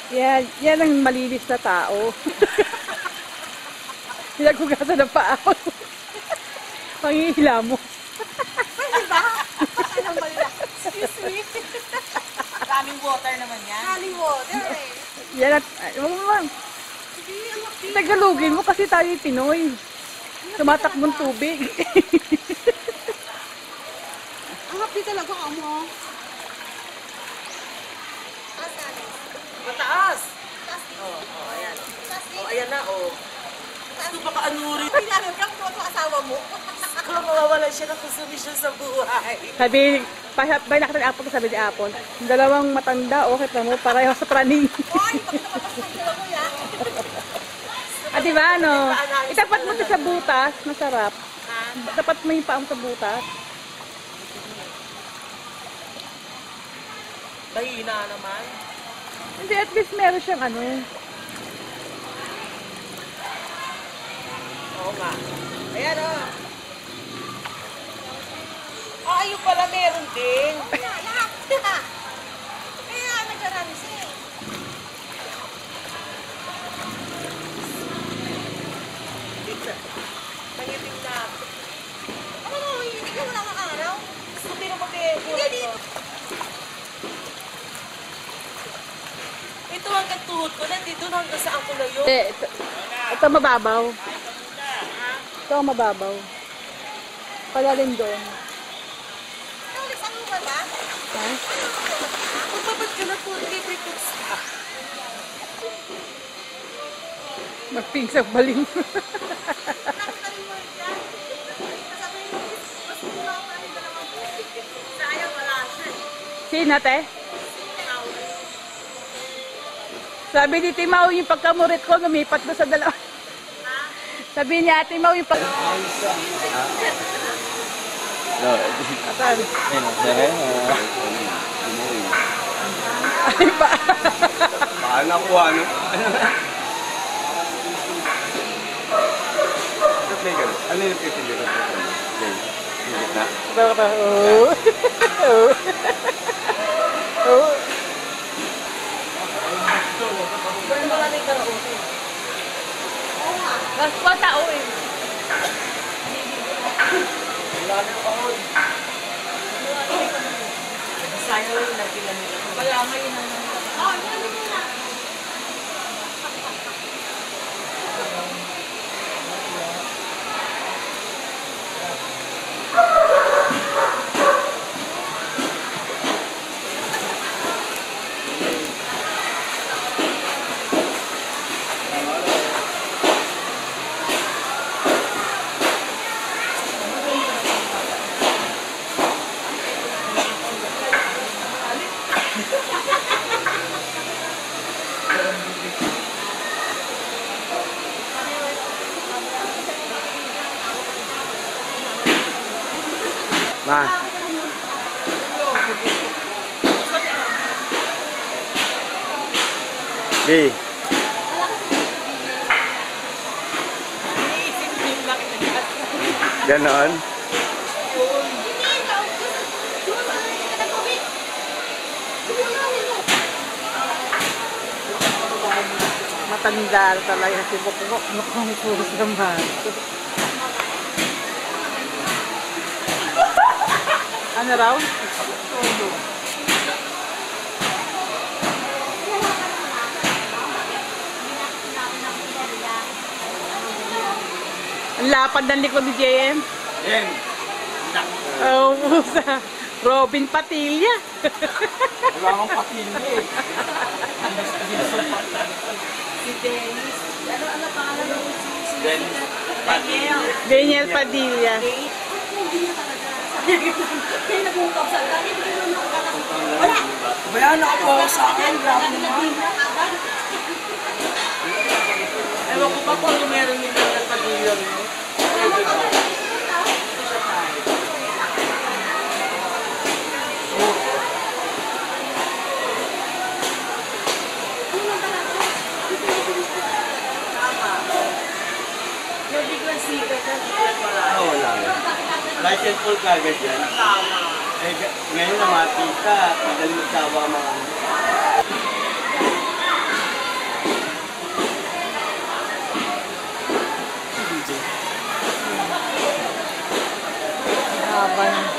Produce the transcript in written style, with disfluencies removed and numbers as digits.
Yan ang malinis na tao. Pinaghugasan ng paa ko. Pangihila mo. Pwede ba? Anong malila? Excuse me. Running water naman yan. Running water eh. Yan at, tagalugin mo kasi tayo Pinoy. Tumatakbong tubig. Ang hapdi talaga ka mo. Mataas! Oo, ayan. Ayan na, Gusto ba ka-anurin? Pinanong ka kung ang asawa mo. Kung mawawalan siya ng konsumisyon sa buhay. Sabi, bay nakita ni Apon, sabi ni Apon, dalawang matanda, okay pa mo, pareho sa praning. Oy, pagkatapos ng kilo mo yan. Ah, diba, ano? Itapat mo ito sa butas, masarap. Tapat mo yung paang sa butas. Mahina naman. Hindi, at least meron siyang ano. Oo nga. Ayan ayun pala meron din. Lahat. Kaya nagkarami siya. Nangitim na. Ano hindi ka wala kang araw? Gusto din mo hindi dito. Ito hanggang tuhod ko, nandito hanggang saan ko na yun. Ito mababaw. Ito ang mababaw. Palalim doon. Ito ulit ang lupa ba? Ha? Magbabad ka na po, libre ko sa. Magpingsang baling. Sino te? Sabi ni Timaw yung pagkamurit ko, lumipat ko sa dalawa. Sabi niya, Timaw yung pag... Asan? Ay ba? Baka nakuha, no? Ano yung pipili ko? Higit na? Oo. Oo. Maraming karaoke. Gaspwa tao eh. Sayang lang yung nagpila nila. Kaya ngayon na Ma. Hey. Ganon. Matanda talaga si Bukbok. Mukhang puros naman. Ano raw? Ang lapad ng likod ni JM. Jen. Oh, pusa. Robin Patilya. Wala akong pakindi eh. si Dennis. Ano pangalan mo? Dennis. Daniel Padilla. Kaya nag-uukapsal ka. Wala. Bayan ako po sa akin. Grabe naman. Ewan ko pa kung meron nila ng pag-iyon mo. Nabiglang sikat na wala. Wala. License full kagad yan. Tama. Ngayon namati ka. Madali magsawa mga haba ng